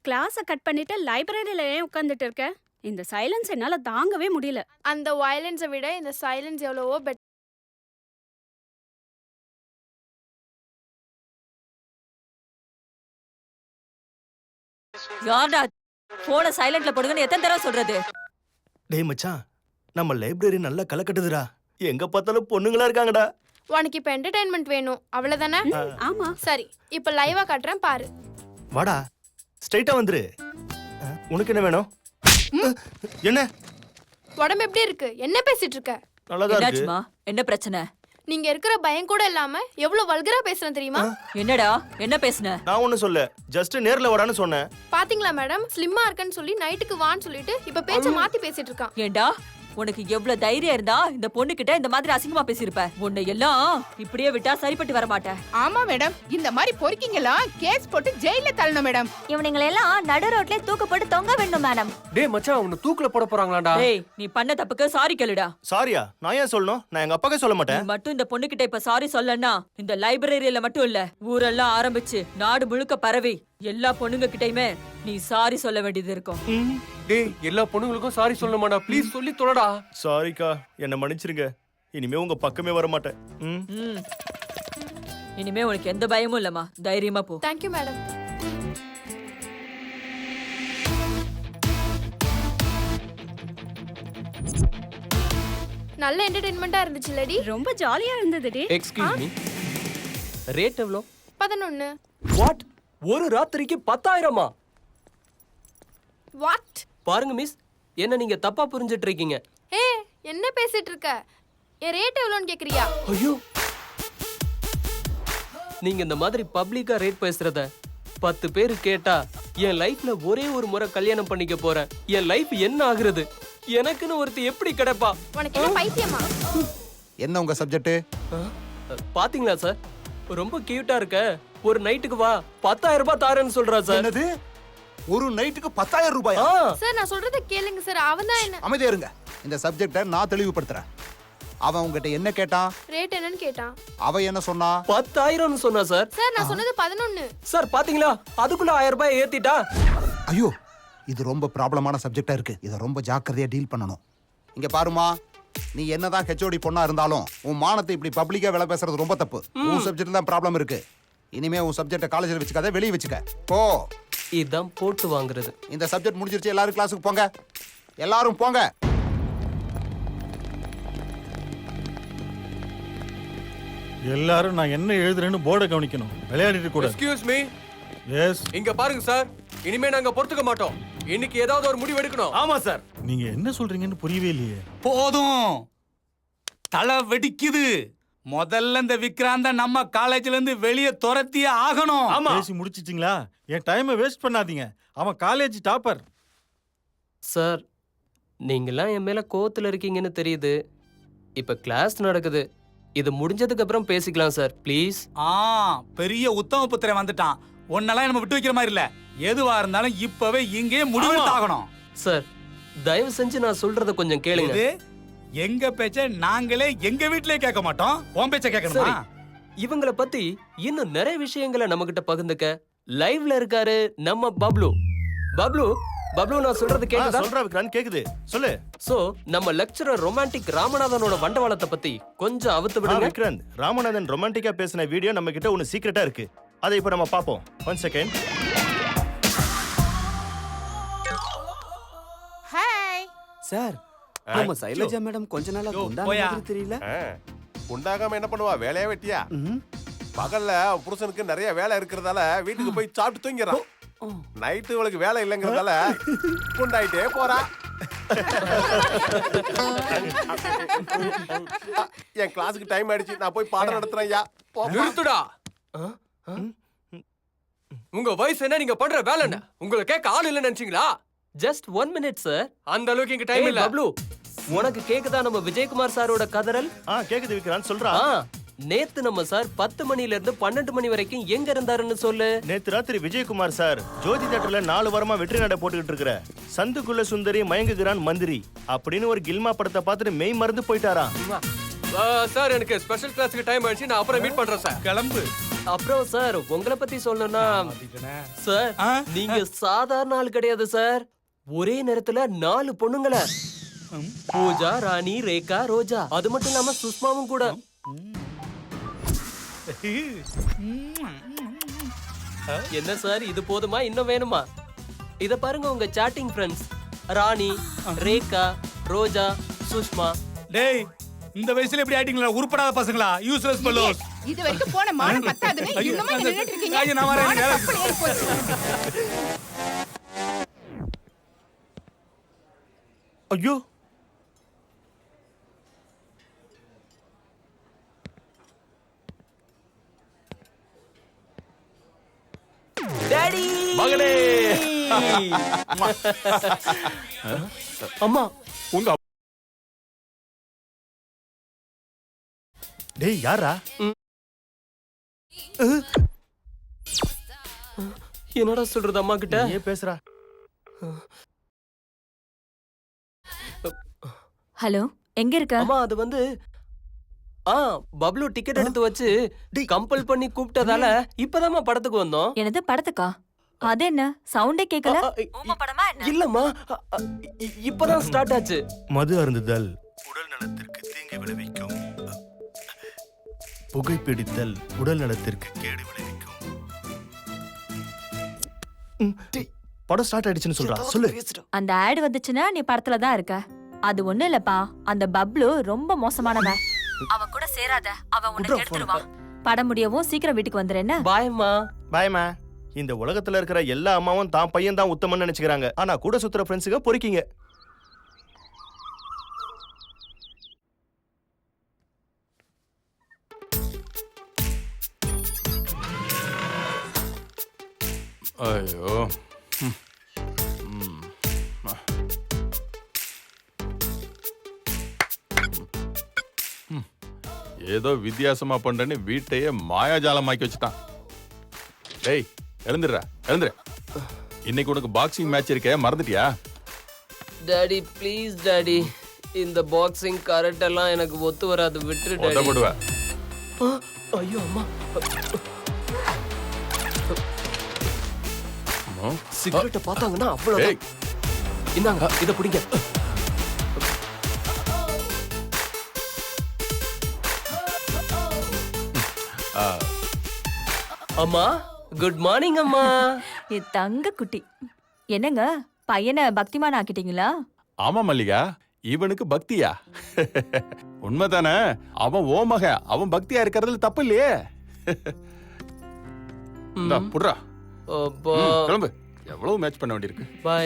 கிளாஸ கட் பண்ணிட்டு லைப்ரரியில ஏன் உட்கார்ந்துட்டு இருக்க? இந்த சைலன்ஸ் என்னால தாங்கவே முடியல. அந்த வயலன்ஸை விட இந்த சைலன்ஸ் எவ்வளவோ பெட்டர். யாரா போனை சைலண்ட்ல போடுங்கன்னு எத்தனை தடவை சொல்றது? டேய் மச்சான், நம்ம லைப்ரரி நல்லா கலக்கட்டுதுடா. எங்க பார்த்தாலும் பொண்ணுங்களா இருக்காங்கடா. உனக்கு இப்ப என்டர்டைன்மெண்ட் வேணும் அவ்வளவுதானே? ஆமா. சரி, இப்ப லைவா காட்டுறேன் பாரு. வாடா, ஸ்ட்ரைட்டா வந்துரு. உனக்கு என்ன வேணும்? என்ன உடம்பு எப்படி இருக்கு? என்ன பேசிட்டு இருக்க? நல்லாதான் இருக்கு. என்னாச்சுமா? என்ன பிரச்சனை? நீங்க இருக்கிற பயம் கூட இல்லாம எவ்வளவு வல்கரா பேசுறேன் தெரியுமா? என்னடா என்ன பேசுன? நான் ஒண்ணும் சொல்ல, ஜஸ்ட் நேர்ல வாடான்னு சொன்னேன். பாத்தீங்களா மேடம், ஸ்லிம்மா இருக்கன்னு சொல்லி நைட்டுக்கு வான்னு சொல்லிட்டு இப்ப பேச்ச மாத்தி பேசிட்டு இருக்கான். ஏண்டா உனக்கு எவ்வளவு தைரியம் இருந்தா இந்த பொண்ணு கிட்ட இந்த மாதிரி அசிங்கமா பேசியிருப்ப? உன்னை எல்லாம் இப்படியே விட்டா சரிப்பட்டு வர மாட்டேன். ஆமா மேடம், இந்த மாதிரி பொறுக்கிங்கலாம் கேஸ் போட்டு ஜெயில தள்ளணும் மேடம். இவனுங்களை எல்லாம் நடு ரோட்ல தூக்கு போட்டு தொங்க வேண்டும் மேடம். டேய் மச்சான், உன்னை தூக்குல போட போறாங்களாடா? டேய், நீ பண்ண தப்புக்கு சாரி கேளுடா. சாரியா? நான் ஏன் சொல்லணும்? நான் எங்க அப்பாக்கே சொல்ல நீ மாட்டேன். மட்டும் இந்த பொண்ணு கிட்ட இப்ப சாரி சொல்லனா இந்த லைப்ரரியில மட்டும் இல்ல, ஊரெல்லாம் ஆரம்பிச்சு நாடு முழுக்க பரவி எல்லா பொண்ணுங்க கிட்டயுமே நீ சாரி சொல்ல வேண்டியது இருக்கும். டேய், எல்லா பொண்ணுங்களுக்கும் சாரி சொல்லணுமாடா? ப்ளீஸ் சொல்லி தொலைடா. சாரிக்கா, என்ன மன்னிச்சிருங்க. இனிமே உங்க பக்கமே வர மாட்டேன். இனிமே உனக்கு எந்த பயமும் இல்லம்மா, தைரியமா போ. Thank you madam. நல்ல என்டர்டைன்மெண்டா இருந்துச்சு லேடி. ரொம்ப ஜாலியா இருந்ததுடி. எக்ஸ்கியூஸ் மீ, ரேட் எவ்வளோ? 11. வாட்? ஒரு ராத்திரிக்கு 10,000மா? வாட்? பாருங்க மிஸ், என்ன நீங்க தப்பா புரிஞ்சிட்டு இருக்கீங்க. ஏ, என்ன பேசிட்டு இருக்க? என் ரேட் எவ்வளோன்னு கேக்குறியா? ஐயோ, நீங்க இந்த மாதிரி பப்ளிக்கா ரேட் பேசுறத 10 பேர் கேட்டா என் லைஃப்ல ஒரே ஒரு முறை கல்யாணம் பண்ணிக்க போறேன். என் லைஃப் என்ன ஆகுறது? எனக்குன்னு ஒருத்தி எப்படி கிடைப்பா? உனக்கு என்ன பைத்தியமா? என்ன உங்க சப்ஜெக்ட்? பாத்தீங்களா சார், ரொம்ப கியூட்டா இருக்க. ஒரு நைட்டுக்கு வா, 10,000 ரூபாய் தாரேன்னு சொல்றா சார். என்னது? ஒரு நைட்டுக்கு 10,000 ரூபாயா? சார், நான் சொல்றத கேளுங்க சார். அவன் தான் என்ன. அமைதியா இருங்க. இந்த சப்ஜெக்ட நான் தெளிவுபடுத்துறேன். அவன் உங்ககிட்ட என்ன கேட்டான்? ரேட் என்னன்னு கேட்டான். அவ என்ன சொன்னா? 10,000ன்னு சொன்னா சார். சார், நான் சொன்னது 11. சார் பாத்தீங்களா, அதுக்குள்ள 1000 ரூபாய் ஏத்திட்டா. ஐயோ, இது ரொம்ப ப்ராப்ளமான சப்ஜெக்டா இருக்கு. இதை ரொம்ப ஜாக்கிரதையா டீல் பண்ணணும். இங்க பாருமா, நீ என்னதான் ஹெச்ஓடி பொண்ணா இருந்தாலும் உன் மானத்தை இப்படி பப்ளிக்கா வேலை பேசுறது ரொம்ப தப்பு. உன் சப்ஜெக்ட்ல தான் ப்ராப்ளம் இருக்கு. இனிமே உன் சப்ஜெக்ட காலேஜ்ல வச்சுக்காத, வெளியே வச்சுக்க. போ. இதான் போட்டு வாங்குறது. இந்த சப்ஜெக்ட் முடிஞ்சிருச்சு, எல்லாரும் கிளாஸுக்கு போங்க. எல்லாரும் போங்க. எல்லாரும் நான் என்ன எழுதுறேன்னு போர்டை கவனிக்கணும், விளையாடிட்டு கூட. Excuse me. எஸ். இங்க பாருங்க சார், இனிமே நாங்க பொறுத்துக்க மாட்டோம். இன்னைக்கு ஏதாவது ஒரு முடிவு எடுக்கணும். ஆமா சார். நீங்க என்ன சொல்றீங்கன்னு புரியவே இல்லையே. போதும், தலை வெடிக்குது. முதல்ல இந்த விக்ராந்த நம்ம காலேஜ்ல இருந்து வெளியே துரத்தியே ஆகணும். ஆமா. பேசி முடிச்சிட்டீங்களா? என் டைமை வேஸ்ட் பண்ணாதீங்க. அவன் காலேஜ் டாப்பர். சார், நீங்கெல்லாம் என் மேல கோவத்துல இருக்கீங்கன்னு தெரியுது. இப்ப கிளாஸ் நடக்குது, இது முடிஞ்சதுக்கு அப்புறம் பேசிக்கலாம் சார், ப்ளீஸ். பெரிய உத்தம புத்திரன் வந்துட்டான். உன்னெல்லாம் நம்ம விட்டு வைக்கிற மாதிரி இல்ல. எதுவா இருந்தாலும் இப்பவே இங்கே முடிவெடுத்தாகணும். சார், தயவு செஞ்சு நான் சொல்றத கொஞ்சம் கேளுங்க. எங்க பேச்ச நாங்களே எங்க வீட்லயே கேட்க மாட்டோம், உன் பேச்ச கேட்கணுமா? இவங்கள பத்தி இன்னும் நிறைய விஷயங்களை நம்ம கிட்ட பகிர்ந்துக்க லைவ்ல இருக்காரு நம்ம பப்ளு. பப்ளு, நான் சொல்றது கேக்குதா? சொல்றா விக்ராந்த், கேக்குது, சொல்லு. சோ, நம்ம லெக்சரர் ரொமான்டிக் ராமநாதனோட வண்டவாளத்தை பத்தி கொஞ்சம் அவுத்து விடுங்க. விக்ராந்த், ராமநாதன் ரொமான்டிக்கா பேசின வீடியோ நம்ம கிட்ட ஒன்னு சீக்ரெட்டா இருக்கு. அதை இப்ப நம்ம பாப்போம். 1 செகண்ட். ஹாய் சார், நம்ம சைலஜா மேடம் கொஞ்ச நாளா குண்டாக தெரியல. குண்டாகாம என்ன பண்ணுவா? வேலையா வெட்டியா? பகல்ல புருஷனுக்கு நிறைய வேலை இருக்கிறதால வீட்டுக்கு போய் சாப்பிட்டு தூங்கிறான். நைட்டு இவளுக்கு வேலை இல்லைங்கிறதால குண்டாயிட்டே போறா. என் கிளாஸுக்கு டைம் ஆயிடுச்சு, நான் போய் பாடம் நடத்துறேன். ஐயா நிறுத்துடா. உங்க வயசு என்ன, நீங்க பண்ற வேலை என்ன? உங்களை கேட்க ஆள் இல்ல நினைச்சீங்களா? Just 1 minute sir. அந்த அளவுக்கு இங்க டைம் இல்ல. பப்ளு, உனக்கு கேக்குதா நம்ம விஜயகுமார் சாரோட கதறல்? கேக்குது விக்ராந்த், சொல்றா. நேத்து நம்ம சார் 10 மணில இருந்து 12 மணி வரைக்கும் எங்க இருந்தாருன்னு சொல்லு. நேத்து ராத்திரி விஜயகுமார் சார் ஜோதி தியேட்டர்ல 4 வாரமா வெற்றி நடை போட்டுக்கிட்டு இருக்கிற சந்துக்குள்ள சுந்தரி மயங்குகிறான் மந்திரி அப்படின்னு ஒரு கில்மா படத்தை பார்த்துட்டு மெய் மறந்து போயிட்டாராம். சார், எனக்கு ஸ்பெஷல் கிளாஸ்க்கு டைம் ஆயிடுச்சு, நான் அப்புறம் மீட் பண்றேன் சார். கிளம்பு. அப்புறம் சார் உங்களை பத்தி சொல்லணும்னா சார் நீங்க சாதாரண ஆள் கிடையாது சார். ஒரே நேரத்துல 4 பொண்ணுங்களை, பூஜா, ராணி, ரேகா, ரோஜா, அது மட்டும் இல்லாம சுஷ்மாவும் கூட. என்ன சார் இது போதுமா, இன்னும் வேணுமா? இத பாருங்க, உங்க சாட்டிங் ஃப்ரெண்ட்ஸ் ராணி, ரேகா, ரோஜா, சுஷ்மா. டேய், இந்த வயசுல எப்படி ஆயிட்டீங்களா உருப்படாத பசங்களா, யூஸ்லெஸ் பலோஸ். இது வரைக்கும் போன மானம் பத்தாதுன்னு இன்னுமா இங்க நின்னுட்டு இருக்கீங்க? ஐயோ, நான் வரேன். மானம் கப்பல் ஏறி போச்சு. ஐயோ டாடி மகனே, அம்மா உங்க டேய் யாரா? என்னடா சொல்றது அம்மா கிட்ட? ஏன் பேசுறா? ஹலோ, எங்க இருக்க? அம்மா அது வந்து பப்ளு டிக்கெட் எடுத்து வச்சு கம்பல் பண்ணி கூப்பிட்டதால இப்பதாம்மா படத்துக்கு வந்தோம். எனது படத்துக்கா? அது என்ன சவுண்டே கேட்கல? படமா என்ன? இல்லம்மா, இப்பதான் ஸ்டார்ட் ஆச்சு. மது அருந்துதல் உடல் நலத்திற்கு தீங்கு விளைவிக்கும். புகைப்பிடித்தல் உடல் நலத்திற்கு கேடு விளைவிக்கும். படம் ஸ்டார்ட் ஆயிடுச்சுன்னு சொல்றா, சொல்லு. அந்த ஆட் வந்துச்சுன்னா நீ படத்துல தான் இருக்க. அது ஒண்ணு இல்லப்பா, அந்த பப்ளு ரொம்ப மோசமானவன். அவ கூட சேராத, அவ உன்னை கெடுத்துருவா. படம் முடியவும் சீக்கிரம் வீட்டுக்கு வந்துரு. என்ன? பாயம்மா. பாயமா. இந்த உலகத்துல இருக்கிற எல்லா அம்மாவும் தான் பையன் தான் உத்தமன்னு நினைச்சுக்கிறாங்க. ஆனா கூட சுத்துற ஃப்ரெண்ட்ஸுங்க பொறுக்கீங்க. ஐயோ, ஏதோ வித்தியாசமா பண்றேன்னு வீட்டையே மாயாஜாலமாக்கி வச்சுட்டான். டேய் எழுந்துடுறா, எழுந்துரு. இன்னைக்கு உனக்கு பாக்ஸிங் மேட்ச் இருக்கே, மறந்துட்டியா? டாடி ப்ளீஸ் டாடி, இந்த பாக்ஸிங் கரெக்ட் எல்லாம் எனக்கு ஒத்து வராது, விட்டுரு டாடி. ஒத்தப்படுவ. ஐயோ அம்மா, சிகரெட்டை பார்த்தாங்கன்னா அவ்வளவு. இந்தாங்க இத பிடிங்க. அம்மா குட் மார்னிங் அம்மா. என் தங்க குட்டி. என்னங்க பையனை பக்திமான் ஆக்கிட்டீங்களா? ஆமா மல்லிகா, இவனுக்கு பக்தியா? உண்மைதானே, அவன் ஓ மகன், அவன் பக்தியா இருக்கிறதுல தப்பு இல்லையே. புட்றா, கிளம்பு. எவ்வளவு மேட்ச் பண்ண வேண்டியிருக்கு. பாய்.